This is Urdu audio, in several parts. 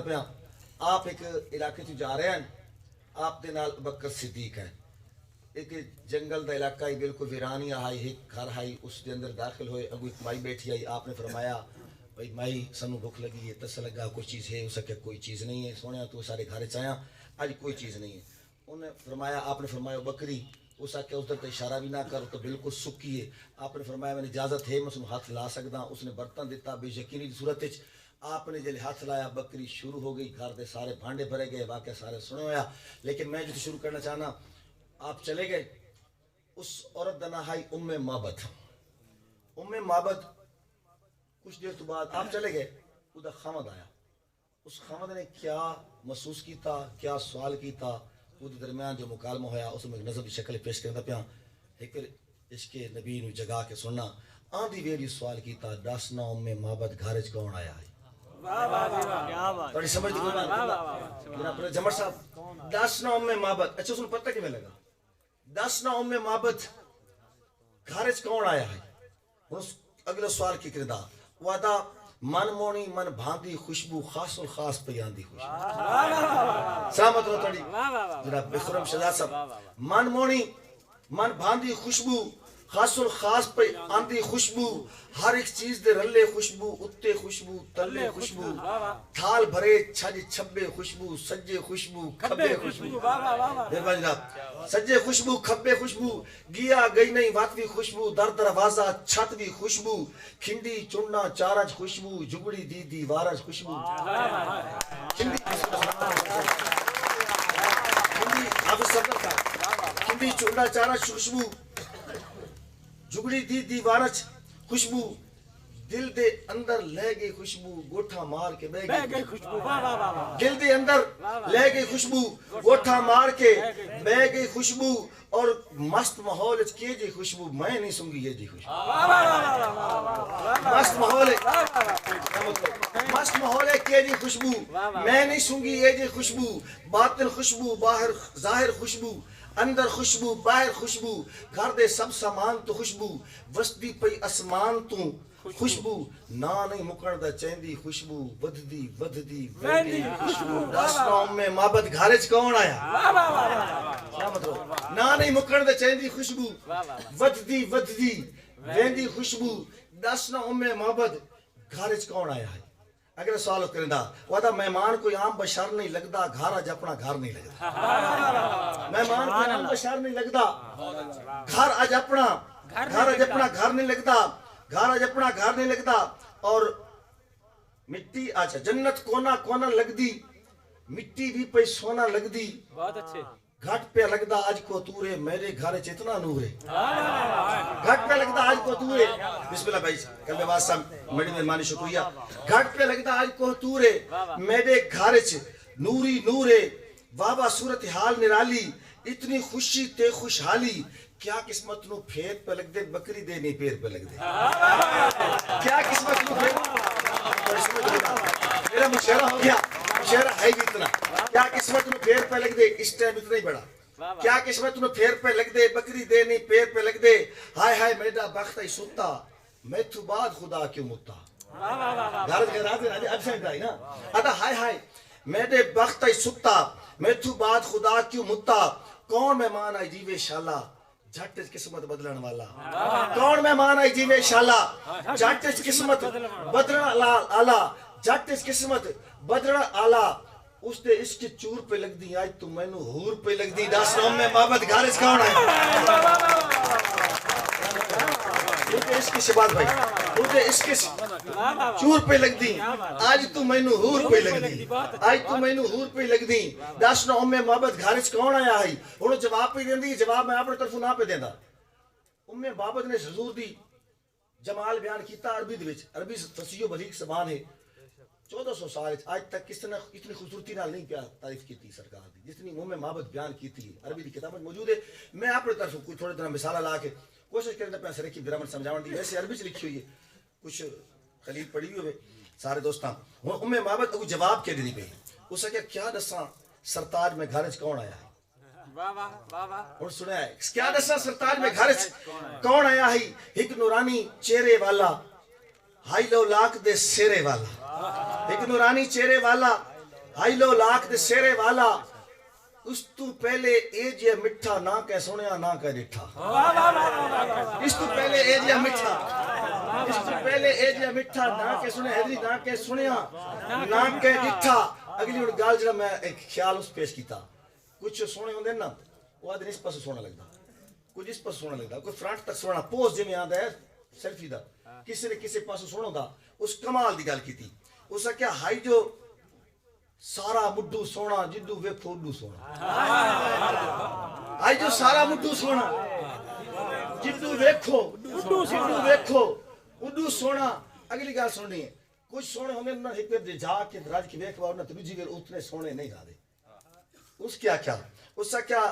پیا آپ ایک علاقے سے جا رہے ہیں آپ دے نال بکر صدیق ہے ایک جنگل دا علاقہ ہی بالکل ویرانی آئی ایک گھر آئی اس دے اندر داخل ہوئے اگو ایک مائی بیٹھی آئی آپ نے فرمایا بھائی مائی سنو بھوک لگی ہے تس لگا کوئی چیز ہے اس کہ کوئی چیز نہیں ہے سونے تو سارے گھر چایا آج کوئی چیز نہیں ہے انہیں فرمایا آپ نے فرمایا بکری اس کہ ادھر تو اشارہ بھی نہ کر تو بالکل سکی ہے آپ نے فرمایا میں نے اجازت ہے میں اس ہاتھ لا سکتا اس نے برتن دیتا بے یقینی صورت آپ نے جب ہاتھ لایا بکری شروع ہو گئی گھر دے سارے بھانڈے بھرے گئے واقعہ سارے سنے ہویا لیکن میں جو شروع کرنا چاہنا آپ چلے گئے اس عورت دا نام ہے ام معبد کچھ دیر تو بعد آپ چلے گئے ادھر خامد آیا اس خامد نے کیا محسوس کیتا کیا سوال کیتا ادھر درمیان جو مکالمہ ہویا اس میں نظم کی شکل پیش کرتا پیا ایک عشق نبی نو جگا کے سننا آندھی ویری سوال کیتا دسنا ام معبد گھرج کون آیا ہے تھوڑی سمجھ دی کوئی بات جناب جمر صاحب دسنا ام معبد اچھا اس کو پتہ کیویں لگا دسنا ام معبد گھرج کون آیا ہے اس اگلا سوال کی کردا وعدہ من مونی من بھاندی خوشبو خاص الخاص پہ آندی خوشبو سلامت رو تھوڑی جناب بخرم شہزاد صاحب من مونی من بھاندی خوشبو خاص الخاص پہ آندی خوشبو ہر ایک چیز دے رلے خوشبو اتے خوشبو تلے خوشبو تھال بھرے چھج چھبے خوشبو سجے خوشبو کھبے خوشبو مہربانی جناب سجے خوشبو کھبے خوشبو گیا گئی نہیں واتوی خوشبو در دروازہ چھتوی خوشبو کھنڈی چننا چارج خوشبو جگڑی دی دی وارج خوشبو کھنڈی چننا چارج خوشبو جگڑی دی دیوارچ خوشبو دل دے اندر لے گئی خوشبو گوٹھا مار کے بہ گئی خوشبو دل دے اندر لے گئی خوشبو گوٹھا مار کے بہ گئی خوشبو اور مست ماحول کی جی خوشبو میں نہیں سنگی یہ جی خوشبو مست ماحول کی جی خوشبو میں نہیں سنگی یہ جی خوشبو باطن خوشبو باہر ظاہر خوشبو اندر خوشبو باہر خوشبو گھر دے سب سامان تو خوشبو وسدی پئی اسمان تو خوشبو نا نہیں مکڑ دا چیندی خوشبو ودھدی ویندی خوشبو دسنا ام معبد گھرج کون آیا نا نہیں مکڑ دا چیندی خوشبو ودھدی ویندی خوشبو دسنا ام معبد گھرج کون آیا ہے اگر سوال کرندا وعدہ مہمان کوئی عام بشر نہیں لگدا گھر اج اپنا گھر نہیں لگدا مہمان کوئی عام بشر نہیں لگدا گھر اج اپنا گھر نہیں لگدا گھر اج اپنا گھر نہیں لگدا اور مٹی اچھا جنت کونا کونا لگدی مٹی بھی پہ سونا لگدی بہت اچھے گھٹ پہ لگدا آج کو تورے میرے گھر اتنا نور ہے گھٹ پہ لگدا آج کو تورے بسم اللہ بھائی کل میں واسطہ بڑی مہربانی شکریہ گھٹ پہ لگدا آج کو تورے میرے گھر نوری نور ہے بابا صورتحال نرالی اتنی خوشی تے خوشحالی کیا قسمت نو پھیر پہ لگ دے بکری دے نہیں پیر پہ لگ دے کیا قسمت نو پھیر میرا مشاعرہ ہو گیا مشاعرہ ہے بھی اتنا کیا قسمت نو پھیر پہ لگ دے اس ٹائم اتنا ہی بڑا کیا قسمت نو پھیر پہ لگ دے بکری دے نہیں پیر پہ لگ دے ہائے ہائے میرا بخت ہی ستا میں تو بعد خدا کیوں متا گھرت کے رات ہے ابسنٹ آئی نا ادا ہائے ہائے میرے بخت ہی ستا میں تو بعد خدا کیوں متا کون مہمان آئی جیوے شالا جھٹ قسمت بدلن والا کون مہمان آئی جیوے شالا جھٹ قسمت بدلن آلہ جھٹ قسمت بدلن آلہ اس دے اس کے چور پہ لگ دی آج تو میں نو ہور پہ لگ دی دس نوم میں محبت گھارج کون ہے اس کی شباد بھائی مجھے اس کے چور پہ لگ دی آج تو میں نو ہور پہ لگ دی آج تو میں نو ہور پہ لگ دی دس نوم میں محبت گھارج کون آیا ہے انہوں جواب پہ دیں دی جواب میں اپنے طرف نہ پہ دیں دا ام بابت نے حضور دی جمال بیان کیتا عربی دوچ عربی فصیح و بلیغ زبان ہے 1400 سال آج تک کس نے اتنی خوبصورتی نال نہیں کیا تعریف کی تھی سرکار دی جتنی ام معبد بیان کی تھی عربی دی کتاب موجود ہے میں اپنے طرف کوئی تھوڑے طرح مثال لا کے کوشش کریں اپنے سرے کی گرامر سمجھاون دی ویسے عربی سے لکھی ہوئی ہے کچھ خلیل پڑھی ہوئے سارے دوستاں ام معبد کو جواب کے دی پئی اس کہ کیا دساں سرتاج میں گھرج کون آیا ہے اور سنا ہے کیا دساں سرتاج میں گھرج کون آیا ہے ایک نورانی چہرے والا ہائی لو لاکھ دے سیرے والا ایک نورانی چہرے والا ہائی لو لاکھ دے سیرے والا اس تو پہلے اے جے مٹھا نہ کہ سنیا نہ کہ ڈٹھا اس تو پہلے اے جے مٹھا اس تو پہلے اے جے مٹھا نہ کہ سنیا حیدری نہ کہ سنیا نہ کہ ڈٹھا اگلی اور گال جڑا میں ایک خیال اس پیش کیتا کچھ سونے ہوندے نا وہ آدھے اس پاس سونا لگتا کچھ اس پاس سونا لگتا کوئی فرانٹ تک سونا پوز جی میں آدھا ہے سیلفی دا کسی نے کسی پاس سونا دا اس کمال دی گال کی تھی اس کیا ہائی جو سارا مڈو سونا جدو ویکھو اڈو سونا ہائی جو سارا مڈو سونا جدو ویکھو اڈو سونا اگلی گال سننی ہے کچھ سونے ہوندے نا ایک پہ جا کے راج کی ویکھ باؤ نا تو دوجی ویل اتنے سونے نہیں جا دے اس کیا اس کا کیا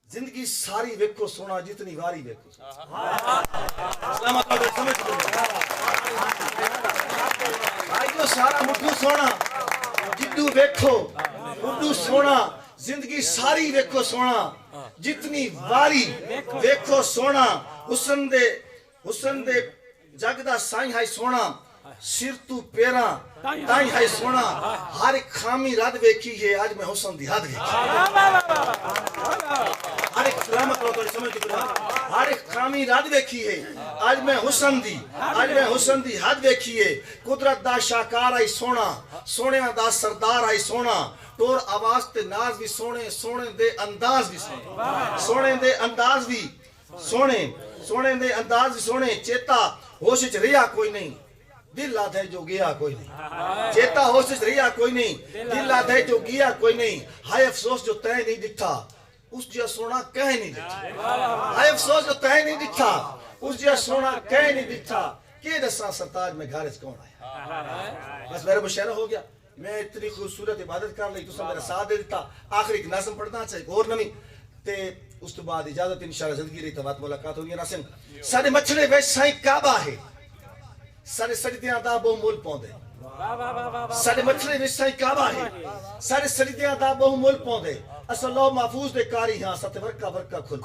زندگی ساری ویکھو سونا جتنی واری ویکھو سلامت آگے سمجھ کرو آئی جو سارا مٹھو سونا جدو ویکھو اڈو سونا زندگی ساری ویکھو سونا جتنی واری ویکھو سونا حسن دے جگ دا سائیں ہائی سونا سر تو پیراں تائیں ہائی سونا ہر ایک خامی رد ویکھی ہے آج میں حسن دی حد ویکھی ہر ایک سلامت لوگ سمجھ کے ہر ایک خامی رد ویکھی ہے آج میں حسن دی حد ویکھی ہے قدرت دا شاکار آئی سونا سونے دا سردار آئی سونا ٹور آواز تے ناز بھی سونے دے انداز بھی سونے دے انداز بھی سونے چیتا ہوش وچ رہیا کوئی نہیں دل آدھے جو گیا کوئی نہیں چیتا ہوش وچ رہیا کوئی نہیں دل آدھے جو گیا کوئی نہیں ہائے افسوس جو تے نہیں دکھتا اس جا سونا کہیں نہیں دکھتا ہائے افسوس جو تے نہیں دکھتا اس جا سونا کہیں نہیں دکھتا کہ دساں سرتاج میں گھارج کون آیا بس میرا مشاعرہ ہو گیا میں اتنی خوبصورت عبادت کر لی تو سب میرا ساتھ دے دیتا آخری ایک نظم پڑھنا چاہیے اور نمی تے اس تو بعد اجازت انشاءاللہ زندگی رہی تو ملاقات ہوگی ناصم سارے مچھڑے ویچ سائیں کعبہ ہے سارے سجدیاں دا بہو مول پوندے سارے مچھڑے وچ سائیں کعبہ ہے سارے سجدیاں دا بہو مول پوندے اسا لو محفوظ دے کاری ہاں ستے ورکا کھل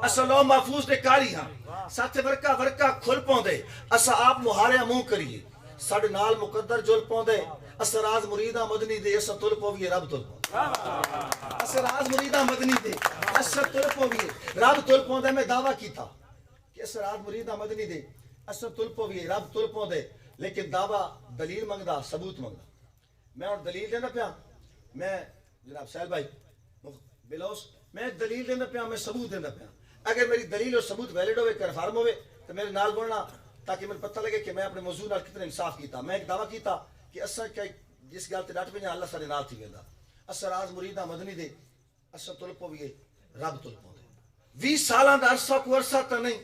اسا لو محفوظ دے کاری ہاں ستے ورکا کھل پوندے اسا آپ مہاریا منہ کریے ساڑے نال مقدر جل پوندے اسا راز مریدہ مدنی دے اسا تل پوویے رب تل پوندے اسا راز مریدہ مدنی دے اسا تل پوویے رب تل پوندے میں دعویٰ کیتا کہ اسا راز مریدہ مدنی دے اسا تل پوویے رب تل پوندے لیکن دعویٰ دلیل منگدا ثبوت منگدا میں اور دلیل دینا پیا میں جناب سہیل بھائی بلوس میں دلیل دینا پیا میں ثبوت دینا پیا اگر میری دلیل اور ثبوت ویلڈ ہوئے کنفرم ہوئے تو میرے نال بولنا تاکہ مجھے پتہ لگے کہ میں اپنے موضوع نال کتنے انصاف کیتا میں ایک دعویٰ کیتا کہ اسا کیا جس گل تے ڈٹ پہ اللہ سارے نال تھی ویندا اسا راز مریدہ مدنی دے اسا تل پوویے رب تل پوندے 20 سالاں دا عرصہ کو عرصہ تا نہیں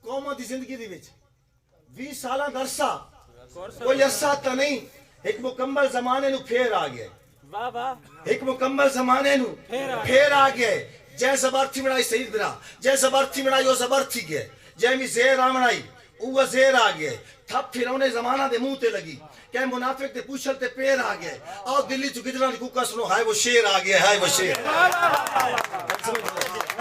قوماں دی زندگی دی وچ 20 سالاں دا عرصہ کوئی عرصہ تا نہیں ایک مکمل زمانے نو پھیر آ گیا ایک مکمل زمانے نو پھیر آ گیا جے زبر تھی بنائی سید برا جے زبر تھی بنائی وہ زبر تھی گئے جے میں زیر آمنائی وہ زیر آ گئے تھپ پھرونے زمانہ دے منہ تے لگی کہ منافق دے پوچھل تے پیر آ گئے آؤ دلی چو گجران کوکا سنو ہائے وہ شیر آ گئے ہائے وہ شیر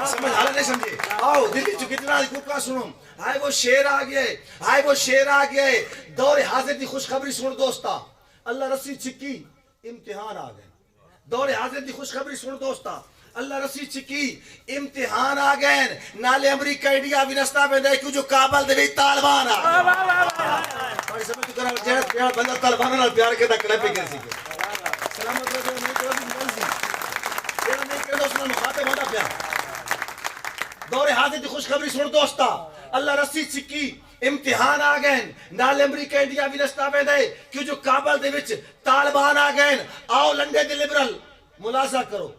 سمجھ حال نہیں سمجھے آؤ دلی چو گجران کوکا سنو ہائے وہ شیر آ گئے ہائے وہ شیر آ گئے دور حاضر دی خوشخبری سن دوستا اللہ رسی چکی امتحان آ گئے دور حاضر دی خوشخبری سن دوستا اللہ رسی چکی امتحان آ گئے نالے امریکہ انڈیا وینستا میں دے کیوں جو کابل دے بھی طالبان آ گئے سمجھ تو کرا جہت پیار بندہ طالبانہ نال پیار کے دا کلیپی کر سکے سلامت رہے میں کرو دی مرضی تیرا نہیں کرے دوستنا مخاطب ہوتا پیار دور حاضر دی خوشخبری سن دوستا اللہ رسی چکی امتحان آ گئے نال امریکہ انڈیا وینستا میں دے کیوں جو کابل دے وچ طالبان آ گئے آؤ لنڈے دے لبرل ملازہ کرو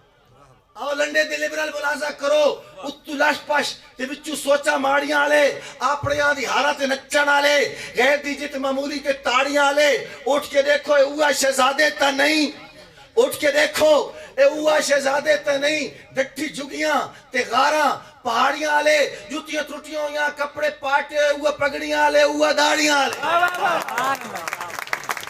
آؤ لنڈے دے لبرل ملازہ کرو اتو لاش پاش تے بچو سوچا ماڑیاں آلے آپڑیاں دی حالات نچن آلے غیر دی جت معمولی تے تاڑیاں آلے اٹھ کے دیکھو اے اوہ شہزادے تا نہیں اٹھ کے دیکھو اے اوہ شہزادے تا نہیں ڈٹھی جھگیاں تے غاراں پہاڑیاں آلے جوتیاں ترٹیاں ہویاں کپڑے پاٹے اوہ پگڑیاں آلے اوہ داڑیاں آلے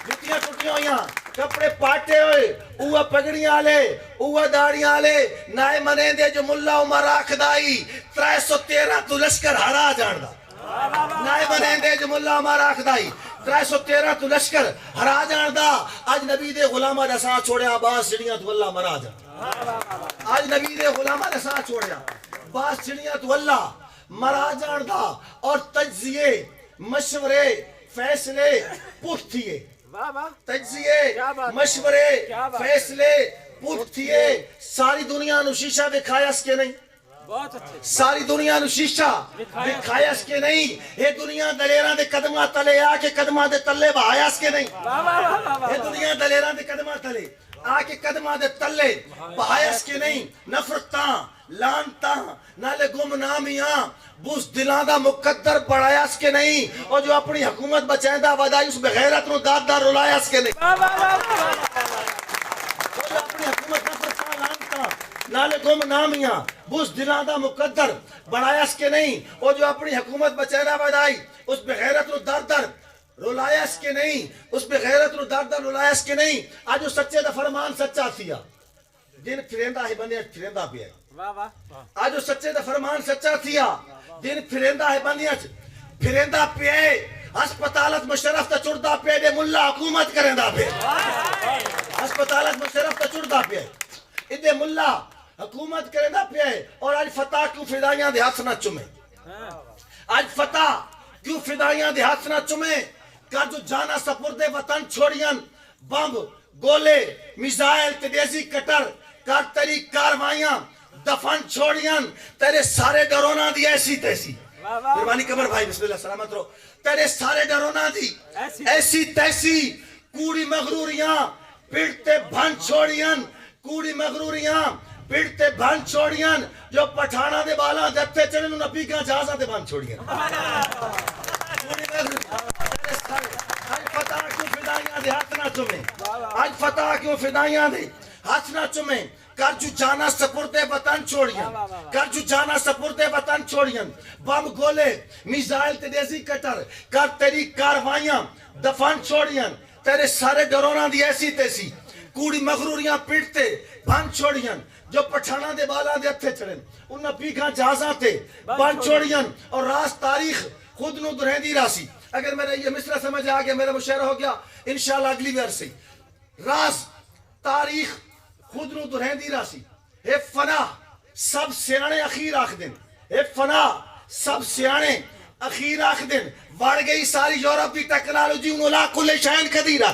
جوتیاں ترٹیاں ہویاں کپڑے پاٹے ہوئے اوہ پگڑیاں آلے اوہ داڑیاں آلے نائے منے دے جو ملا عمر آکھدائی 313 تو لشکر ہرا جاندہ نائے منے دے جو ملا عمر آکھدائی 313 تو لشکر ہرا جان دا اج نبی دے غلاماں دا ساتھ چھوڑیا باس چڑیاں تو اللہ مرا جان اج نبی دے غلاماں دا ساتھ چھوڑیا باس چڑیاں تو اللہ مرا جان دا اور تجزیے مشورے فیصلے پٹھ تھیے تجزیے مشورے فیصلے پٹھ تھیے ساری دنیا نو شیشہ دکھایا اس کے نہیں ساری دنیا نو شیشہ دکھایا اس کے نہیں یہ دنیا دلیراں دے قدماں تلے آ کے قدماں دے تلے بہایا اس کے نہیں یہ دنیا دلیراں دے قدماں تلے آ کے قدماں دے تلے بہایا اس کے نہیں نفرتاں لانتاں نالے گمنامیاں بوس دلاں دا مقدر بڑھایا اس کے نہیں اور جو اپنی حکومت بچائندہ ودائی اس بغیرت نو داد دار رلایا اس کے نہیں جو اپنی حکومت نفرتاں لانتاں نالے گمنامیاں بوس دلاں دا مقدر بڑھایا اس کے نہیں اور جو اپنی حکومت بچائندہ ودائی اس بغیرت نو داد دار رلایا اس کے نہیں اس بغیرت نو داد دار رلایا اس کے نہیں آج وہ سچے دا فرمان سچا تھیا دن پھرندہ ہے بندے پھرندہ بھی ہے آج وہ سچے دا فرمان سچا تھیا دن پھرندہ ہے بندیاں پھرندہ پہ ہسپتالت مشرف تا چڑھدا پہ دے ملا حکومت کرندہ پہ ہسپتالت مشرف تا چڑھدا پہ ادھے ملا حکومت کرندہ پہ اور آج فتح کیوں فدائیاں دے ہاتھ نہ چمے آج فتح کیوں فدائیاں دے ہاتھ نہ چمے کا جو جانا سپردے وطن چھوڑیاں بمب گولے میزائل تیزی کٹر کار تری کاروائیاں دفن چھوڑیاں تیرے سارے ڈرونا دی ایسی تیسی مہربانی قبر بھائی بسم اللہ سلامت رو تیرے سارے ڈرونا دی ایسی تیسی کوڑی مغروریاں پیڑتے بھن چھوڑیاں کوڑی مغروریاں پیڑتے بھن چھوڑیاں جو پٹھانا دے بالا جتے چڑھن نبی کا جہازہ دے بھن چھوڑیاں کوڑی مغروریاں تیرے سارے آج فتح کیوں فدائیاں دے ہاتھ نہ چمیں آج فتح کیوں فدائیاں دے ہاتھ نہ چمیں کر جو جانا سپردے وطن چھوڑیاں کر جو جانا سپردے وطن چھوڑیاں بم گولے میزائل تیزی کٹر کر تیری کاروائیاں دفن چھوڑیاں تیرے سارے ڈرونا دی ایسی تیسی کوڑی مغروریاں پیٹتے بھن چھوڑیاں جو پٹھانا دے بالا دے اتھے چڑھن انہاں پیکھاں جہازاں تے بھن چھوڑیاں اور راز تاریخ خود نو درہیں دی راسی اگر میرا یہ مصرع سمجھ آگیا میرا مشاعرہ ہو گیا انشاءاللہ اگلی بار سے راز تاریخ خود نو درہیں دی راسی اے فنا سب سیانے اخیر آخ دن اے فنا سب سیانے اخیر آخ دن وڑ گئی ساری یورپ کی ٹیکنالوجی انہوں لا کل شائن قدیرہ